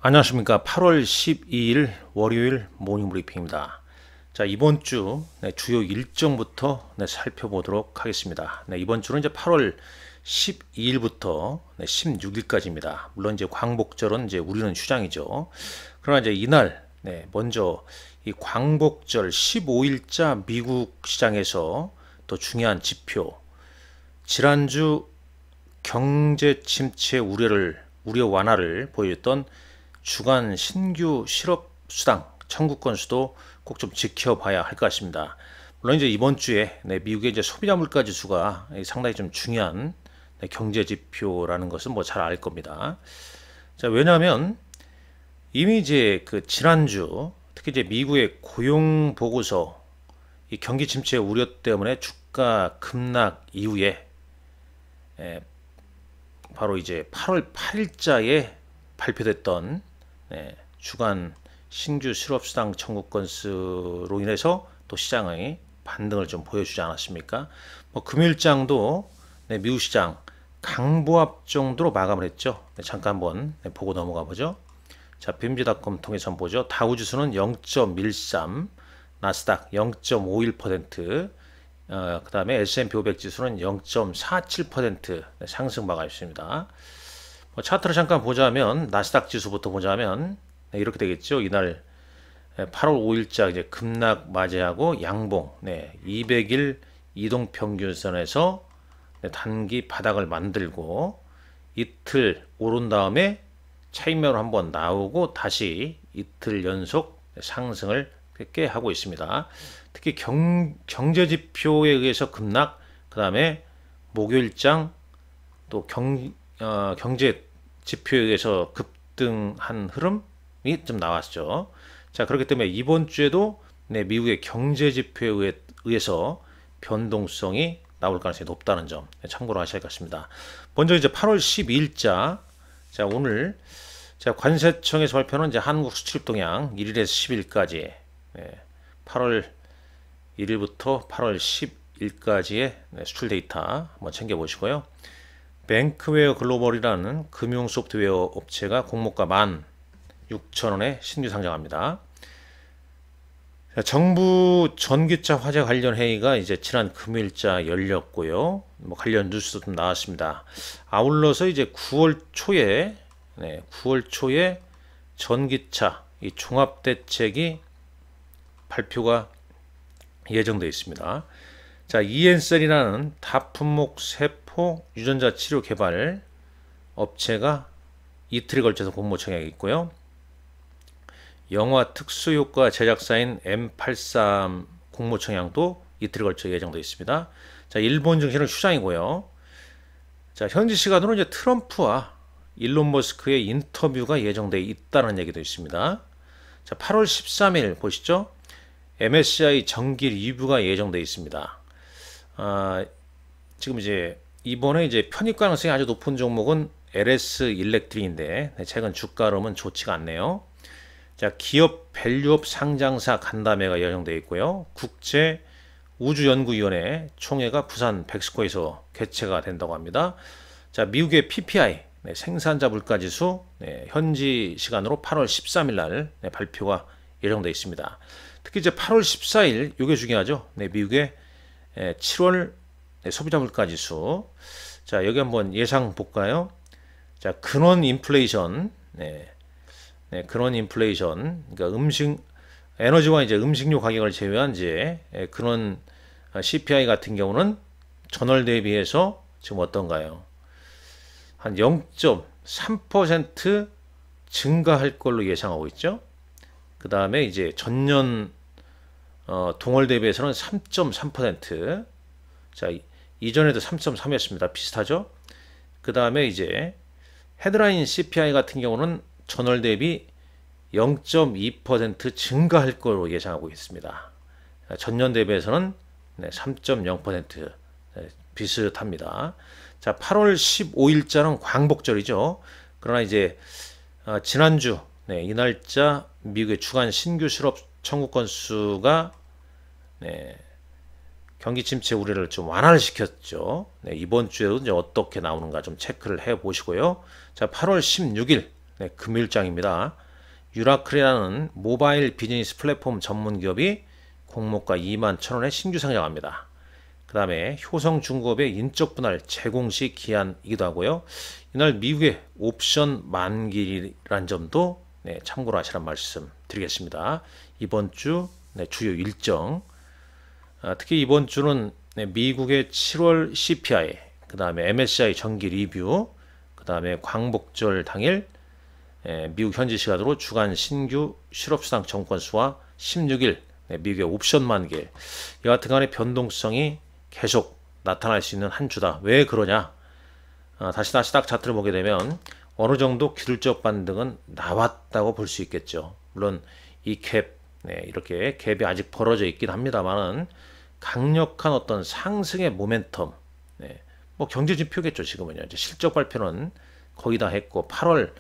안녕하십니까. 8월 12일 월요일 모닝 브리핑입니다. 자, 이번 주 주요 일정부터 살펴보도록 하겠습니다. 이번 주는 이제 8월 12일부터 16일까지입니다. 물론 이제 광복절은 이제 우리는 휴장이죠. 그러나 이제 이날 먼저 이 광복절 15일자 미국 시장에서 또 중요한 지표, 지난주 경제 침체 우려 완화를 보였던 주간 신규 실업 수당 청구 건수도 꼭 좀 지켜봐야 할 것 같습니다. 물론 이제 이번 주에 미국의 이제 소비자 물가 지수가 상당히 좀 중요한 경제 지표라는 것은 뭐 잘 알 겁니다. 자, 왜냐하면 이미 이제 그 지난주 특히 이제 미국의 고용 보고서 이 경기 침체 우려 때문에 주가 급락 이후에 바로 이제 8월 8일자에 발표됐던 주간 신규 실업수당 청구 건수로 인해서 또 시장의 반등을 좀 보여주지 않았습니까? 뭐 금요일장도 미국 시장 강보합 정도로 마감을 했죠. 잠깐 한번 보고 넘어가 보죠. 자, 빔지닷컴 통해서 한번 보죠. 다우지수는 0.13, 나스닥 0.51%, 그 다음에 S&P 500 지수는 0.47% 상승 마감했습니다. 차트를 잠깐 보자면 나스닥 지수부터 보자면 이렇게 되겠죠. 이날 8월 5일자 이제 급락 맞이하고 양봉 200일 이동 평균선에서 단기 바닥을 만들고 이틀 오른 다음에 차익매로 한번 나오고 다시 이틀 연속 상승을 꽤 하고 있습니다. 특히 경제 지표에 의해서 급락, 그 다음에 목요일장 또 경제 지표에 의해서 급등한 흐름이 좀 나왔죠. 자, 그렇기 때문에 이번 주에도 미국의 경제 지표에 의해서 변동성이 나올 가능성이 높다는 점 참고로 하셔야 겠습니다. 먼저 이제 8월 12일자, 자, 오늘 관세청에서 발표는 이제 한국 수출 동향 1일에서 10일까지 8월 1일부터 8월 10일까지의 수출 데이터 한번 챙겨보시고요. 뱅크웨어 글로벌이라는 금융 소프트웨어 업체가 공모가 16,000원에 신규 상장합니다. 정부 전기차 화재 관련 회의가 이제 지난 금요일자 열렸고요. 뭐 관련 뉴스도 좀 나왔습니다. 아울러서 이제 9월 초에 전기차 이 종합 대책이 발표가 예정되어 있습니다. 자, 이엔셀이라는 다품목 세포 유전자 치료 개발 업체가 이틀에 걸쳐서 공모 청약이 있고요. 영화 특수효과 제작사인 M83 공모 청약도 이틀에 걸쳐 예정되어 있습니다. 자, 일본 증시는 휴장이고요. 자, 현지 시간으로 이제 트럼프와 일론 머스크의 인터뷰가 예정되어 있다는 얘기도 있습니다. 자, 8월 13일 보시죠. MSCI 정기 리뷰가 예정되어 있습니다. 지금 이제 이번에 이제 편입 가능성이 아주 높은 종목은 LS 일렉트릭인데 최근 주가 흐름은 좋지가 않네요. 자, 기업 밸류업 상장사 간담회가 예정되어 있고요. 국제 우주연구위원회 총회가 부산 백스코에서 개최가 된다고 합니다. 자, 미국의 PPI 생산자 물가지수 현지 시간으로 8월 13일 날 발표가 예정되어 있습니다. 특히 이제 8월 14일 이게 중요하죠. 미국의 7월 소비자 물가 지수. 자, 여기 한번 예상 볼까요? 자, 근원 인플레이션. 근원 인플레이션. 그러니까 에너지와 이제 음식료 가격을 제외한 이제 근원 CPI 같은 경우는 전월 대비해서 지금 어떤가요? 한 0.3% 증가할 걸로 예상하고 있죠. 그 다음에 이제 전년 동월 대비해서는 3.3%. 자, 이전에도 3.3이었습니다. 비슷하죠? 그 다음에 이제 헤드라인 CPI 같은 경우는 전월 대비 0.2% 증가할 걸로 예상하고 있습니다. 전년 대비해서는 3.0% 비슷합니다. 자, 8월 15일자는 광복절이죠. 그러나 이제 지난주 이 날짜 미국의 주간 신규 실업 청구 건수가 경기 침체 우려를 좀 완화를 시켰죠. 이번 주에도 이제 어떻게 나오는가 좀 체크를 해 보시고요. 자, 8월 16일 네, 금요일장입니다. 유라클이라는 모바일 비즈니스 플랫폼 전문 기업이 공모가 21,000원에 신규 상장합니다. 그 다음에 효성중공업의 인적 분할 제공시 기한이기도 하고요. 이날 미국의 옵션 만기라는 점도 네, 참고로 하시란 말씀 드리겠습니다. 이번 주 네, 주요 일정, 특히 이번 주는 네, 미국의 7월 CPI, 그 다음에 MSCI 정기 리뷰, 그 다음에 광복절 당일 미국 현지 시간으로 주간 신규 실업수당 정권수와 16일 미국의 옵션 만기, 여하튼 간에 변동성이 계속 나타날 수 있는 한 주다. 왜 그러냐? 다시 딱 차트를 보게 되면 어느 정도 기술적 반등은 나왔다고 볼 수 있겠죠. 물론 이 갭, 이렇게 갭이 아직 벌어져 있긴 합니다만은 강력한 어떤 상승의 모멘텀, 뭐 경제지표겠죠. 지금은요. 이제 실적 발표는 거의 다 했고 8월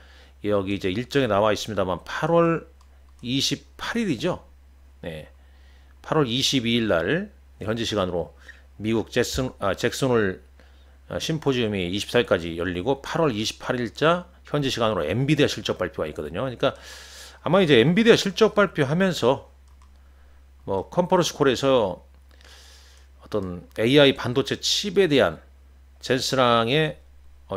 여기 이제 일정에 나와 있습니다만 8월 28일이죠. 8월 22일 날 현지 시간으로 미국 잭슨홀 심포지움이 24일까지 열리고 8월 28일자 현지 시간으로 엔비디아 실적 발표가 있거든요. 그러니까 아마 이제 엔비디아 실적 발표하면서 뭐 컨퍼런스 콜에서 어떤 AI 반도체 칩에 대한 젠스랑의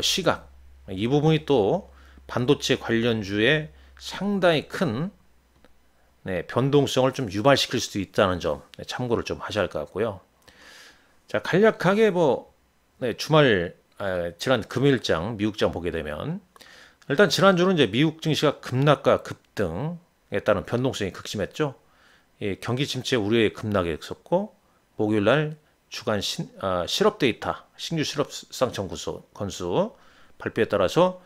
시각, 이 부분이 또 반도체 관련주에 상당히 큰 변동성을 좀 유발시킬 수도 있다는 점 참고를 좀 하셔야 할 것 같고요. 자, 간략하게 주말 지난 금요일장 미국장 보게 되면 일단 지난주는 이제 미국 증시가 급락과 급등에 따른 변동성이 극심했죠. 경기 침체 우려의 급락이 있었고 목요일날 주간 실업 데이터 신규 실업수당 청구 건수 발표에 따라서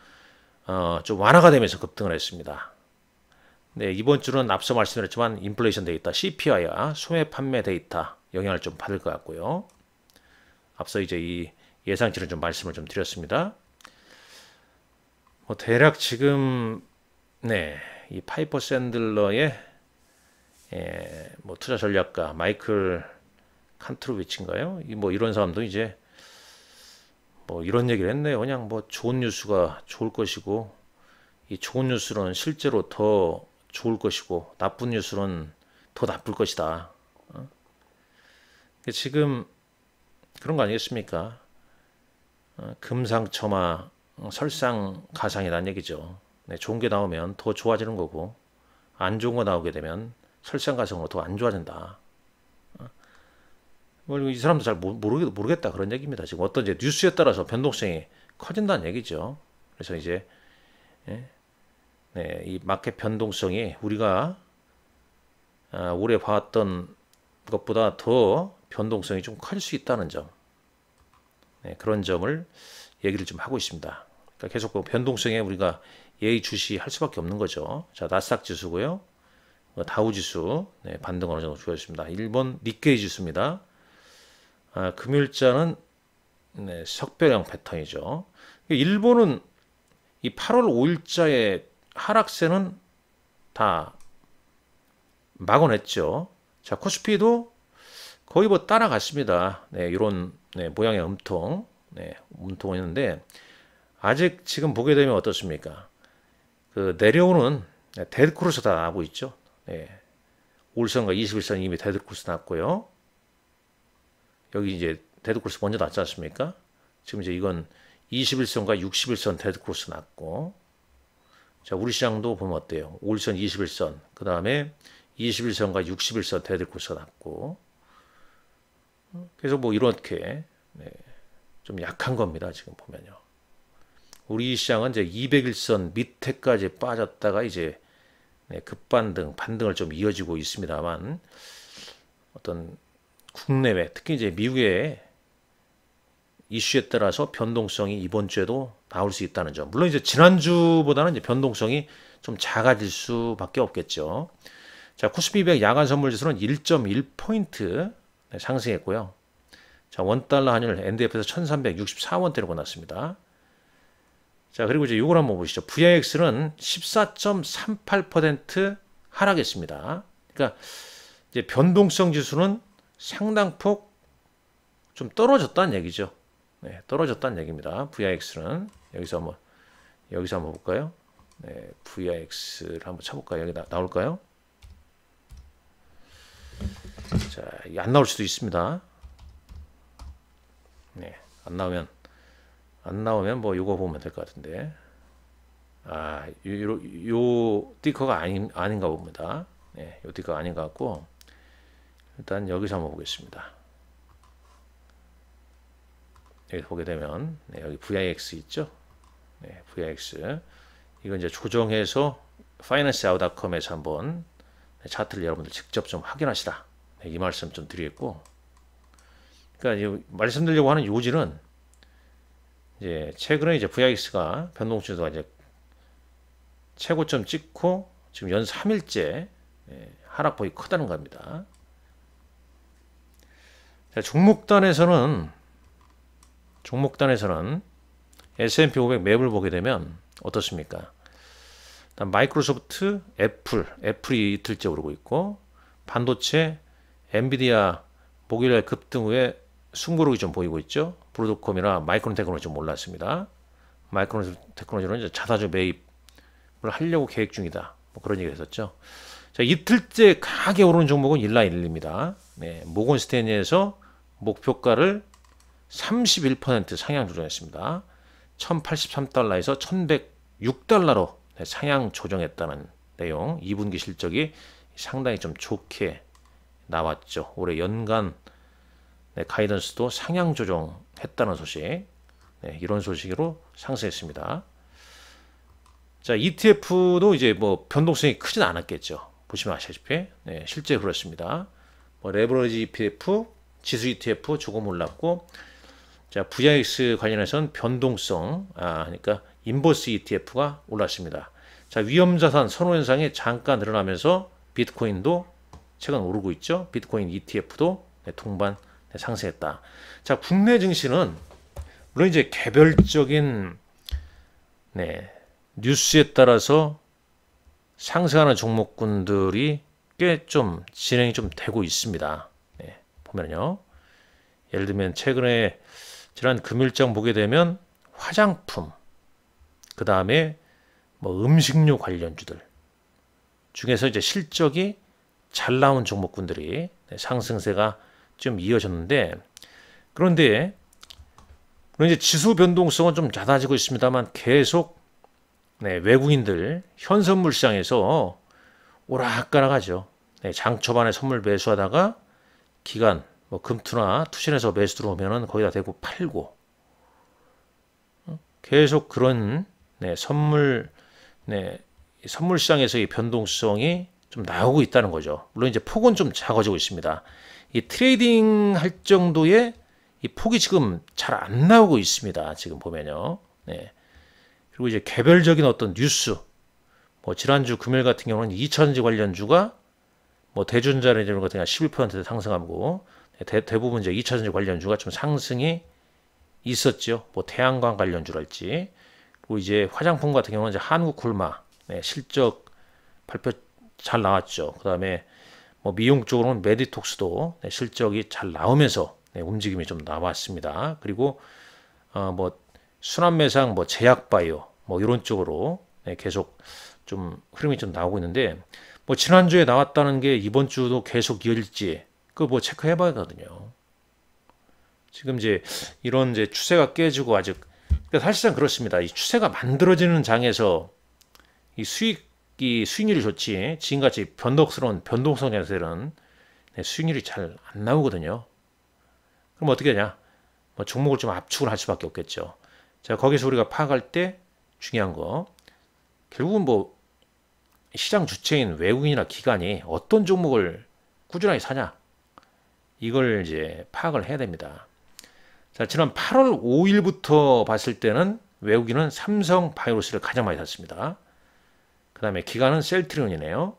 좀 완화가 되면서 급등을 했습니다. 네, 이번 주는 앞서 말씀드렸지만 인플레이션 데이터 CPI와 소매 판매 데이터 영향을 좀 받을 것 같고요. 앞서 이제 이 예상치를 좀 말씀을 좀 드렸습니다. 뭐 대략 지금 이 파이퍼 샌들러의 뭐 투자 전략가 마이클 칸트로비치인가요? 뭐 이런 사람도 이제 뭐 이런 얘기를 했네요. 그냥 뭐 좋은 뉴스가 좋을 것이고 이 좋은 뉴스는 실제로 더 좋을 것이고 나쁜 뉴스는 더 나쁠 것이다. 지금 그런 거 아니겠습니까? 금상첨화 설상가상이라는 얘기죠. 좋은 게 나오면 더 좋아지는 거고 안 좋은 거 나오게 되면 설상가상으로 더 안 좋아진다. 이 사람도 잘 모르겠다 그런 얘기입니다. 지금 어떤 이제 뉴스에 따라서 변동성이 커진다는 얘기죠. 그래서 이제 이 마켓 변동성이 우리가 올해 봐왔던 것보다 더 변동성이 좀 커질 수 있다는 점, 그런 점을 얘기를 좀 하고 있습니다. 그러니까 계속 그 변동성에 우리가 예의주시할 수밖에 없는 거죠. 자, 나스닥 지수고요, 다우 지수 반등 어느 정도 보였습니다. 일본 니케이 지수입니다. 금요일자는 석배령 패턴이죠. 일본은 이 8월 5일자의 하락세는 다 막아냈죠. 자, 코스피도 거의 뭐 따라갔습니다. 이런 모양의 음통은 있는데 아직 지금 보게 되면 어떻습니까? 그 내려오는 데드크로스 다 나고 있죠. 5일선과 21선 이미 데드크로스 났고요. 여기 이제 데드크로스 먼저 났지 않습니까? 지금 이제 이건 21선과 61선 데드크로스 났고, 자, 우리 시장도 보면 어때요? 5일선, 21선, 그 다음에 21선과 61선 데드크로스 났고, 그래서 뭐 이렇게 좀 약한 겁니다. 지금 보면요. 우리 시장은 이제 201선 밑에까지 빠졌다가 이제 반등을 좀 이어지고 있습니다만 어떤 국내외 특히 이제 미국의 이슈에 따라서 변동성이 이번 주에도 나올 수 있다는 점. 물론 이제 지난주보다는 이제 변동성이 좀 작아질 수밖에 없겠죠. 자, 코스피 200 야간 선물 지수는 1.1포인트 상승했고요. 자, 원달러 환율 NDF에서 1364원대로 끝났습니다. 자, 그리고 이제 이걸 한번 보시죠. VIX는 14.38% 하락했습니다. 그러니까 이제 변동성 지수는 상당폭 좀 떨어졌다는 얘기죠. 떨어졌다는 얘기입니다. VIX는 여기서 한번 볼까요? 네, VIX를 한번 쳐볼까요? 여기 나올까요? 자, 이게 안 나올 수도 있습니다. 네, 안 나오면 뭐 요거 보면 될 것 같은데. 아, 요 띠커가 아닌가 봅니다. 네, 요 띠커가 아닌 것 같고, 일단 여기서 한번 보겠습니다. 여기 보게 되면, 네, 여기 VIX 있죠? 네, VIX. 이거 이제 조정해서 financehow.com에서 한번 차트를 여러분들 직접 좀 확인하시라. 네, 이 말씀 좀 드리겠고, 그러니까 말씀드리려고 하는 요지는 이제 최근에 이제 VIX가 변동주가 이제 최고점 찍고 지금 연 3일째 하락폭이 크다는 겁니다. 자, 종목단에서는 S&P 500 맵을 보게 되면 어떻습니까? 일단 마이크로소프트, 애플이 이틀째 오르고 있고, 반도체, 엔비디아 목요일날 급등 후에 숨고르기 좀 보이고 있죠. 브로드콤이나 마이크론 테크놀로지 좀 올랐습니다. 마이크론 테크놀로지는 이제 자사주 매입을 하려고 계획 중이다. 뭐 그런 얘기 했었죠. 자, 이틀째 강하게 오르는 종목은 일라일리입니다. 네, 모건 스탠리에서 목표가를 31% 상향 조정했습니다. 1083달러에서 1106달러로 상향 조정했다는 내용. 2분기 실적이 상당히 좀 좋게 나왔죠. 올해 연간 가이던스도 상향 조정했다는 소식. 네, 이런 소식으로 상승했습니다. 자, ETF도 이제 뭐 변동성이 크진 않았겠죠. 보시면 아시다시피 네, 실제 그렇습니다. 뭐 레버리지 ETF, 지수 ETF 조금 올랐고, 자, VIX 관련해서는 변동성, 그러니까 인버스 ETF가 올랐습니다. 자, 위험자산 선호 현상이 잠깐 늘어나면서 비트코인도 최근 오르고 있죠. 비트코인 ETF도 동반 상승했다. 자, 국내 증시는 물론 이제 개별적인 뉴스에 따라서 상승하는 종목군들이 꽤 좀 진행이 좀 되고 있습니다. 네, 보면요. 예를 들면 최근에 지난 금일장 보게 되면 화장품, 그 다음에 뭐 음식료 관련주들 중에서 이제 실적이 잘 나온 종목군들이 상승세가 좀 이어졌는데, 그런데 이제 지수 변동성은 좀 잦아지고 있습니다만 계속 외국인들 현선물 시장에서 오락가락하죠. 장 초반에 선물 매수하다가 기간 뭐 금투나 투신해서 매수 들어오면은 거기다 대고 팔고, 계속 그런 선물 시장에서의 변동성이 좀 나오고 있다는 거죠. 물론 이제 폭은 좀 작아지고 있습니다. 이 트레이딩 할 정도의 이 폭이 지금 잘 안 나오고 있습니다. 지금 보면요. 네. 그리고 이제 개별적인 어떤 뉴스, 뭐 지난주 금요일 같은 경우는 2차전지 관련주가 뭐 대전자레인지 같은 경우 11% 상승하고, 대부분 이제 2차전지 관련주가 좀 상승이 있었죠. 뭐 태양광 관련주랄지, 그리고 이제 화장품 같은 경우는 이제 한국콜마 실적 발표 잘 나왔죠. 그 다음에 뭐 미용 쪽으로는 메디톡스도 실적이 잘 나오면서 움직임이 좀 나왔습니다. 그리고 뭐 순환매상, 뭐 제약바이오, 뭐 이런 쪽으로 계속 좀 흐름이 좀 나오고 있는데, 뭐 지난주에 나왔다는 게 이번 주도 계속 이어질지 그거 뭐 체크해봐야 하거든요. 지금 이제 이런 이제 추세가 깨지고 아직, 그러니까 사실상 그렇습니다. 이 추세가 만들어지는 장에서 이 수익률이 좋지, 지금같이 변덕스러운 변동성 자세는 수익률이 잘 안 나오거든요. 그럼 어떻게 하냐? 뭐 종목을 좀 압축을 할 수밖에 없겠죠. 자, 거기서 우리가 파악할 때 중요한 거, 결국은 뭐 시장 주체인 외국인이나 기관이 어떤 종목을 꾸준하게 사냐, 이걸 이제 파악을 해야 됩니다. 자, 지난 8월 5일부터 봤을 때는 외국인은 삼성 바이오로스를 가장 많이 샀습니다. 그 다음에 기관은 셀트리온이네요.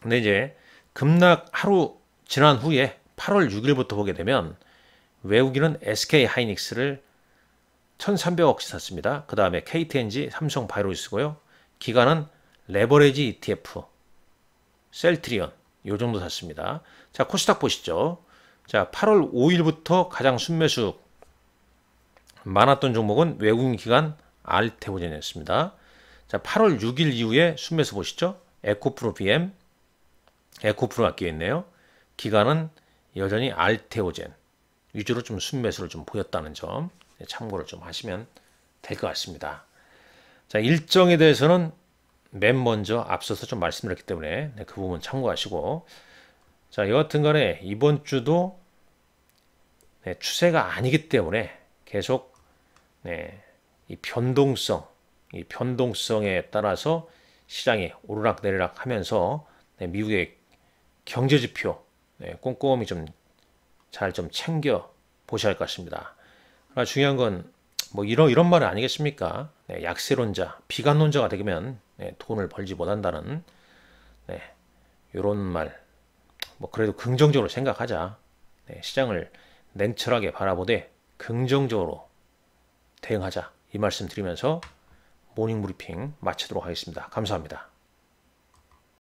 근데 이제 급락 하루 지난 후에 8월 6일부터 보게 되면 외국인은 SK 하이닉스를 1,300억씩 샀습니다. 그 다음에 KTNG, 삼성 바이오로스고요. 기관은 레버리지 ETF, 셀트리온 요 정도 샀습니다. 자, 코스닥 보시죠. 자, 8월 5일부터 가장 순매수 많았던 종목은 외국인 기관 알테오젠이었습니다. 자, 8월 6일 이후에 순매수 보시죠. 에코프로 BM, 에코프로가 끼어 있네요. 기간은 여전히 알테오젠 위주로 좀 순매수를 좀 보였다는 점 참고를 좀 하시면 될 것 같습니다. 자, 일정에 대해서는 맨 먼저 앞서서 좀 말씀드렸기 때문에 그 부분 참고하시고, 자, 여하튼 간에 이번 주도 추세가 아니기 때문에 계속 이 변동성에 따라서 시장이 오르락내리락 하면서 미국의 경제지표 꼼꼼히 좀 잘 좀 챙겨 보셔야 할 것 같습니다. 그러나 중요한 건 뭐 이런 말은 아니겠습니까? 약세론자, 비관론자가 되면 돈을 벌지 못한다는 이런 말. 뭐 그래도 긍정적으로 생각하자. 시장을 냉철하게 바라보되 긍정적으로 대응하자. 이 말씀 드리면서 모닝 브리핑 마치도록 하겠습니다. 감사합니다.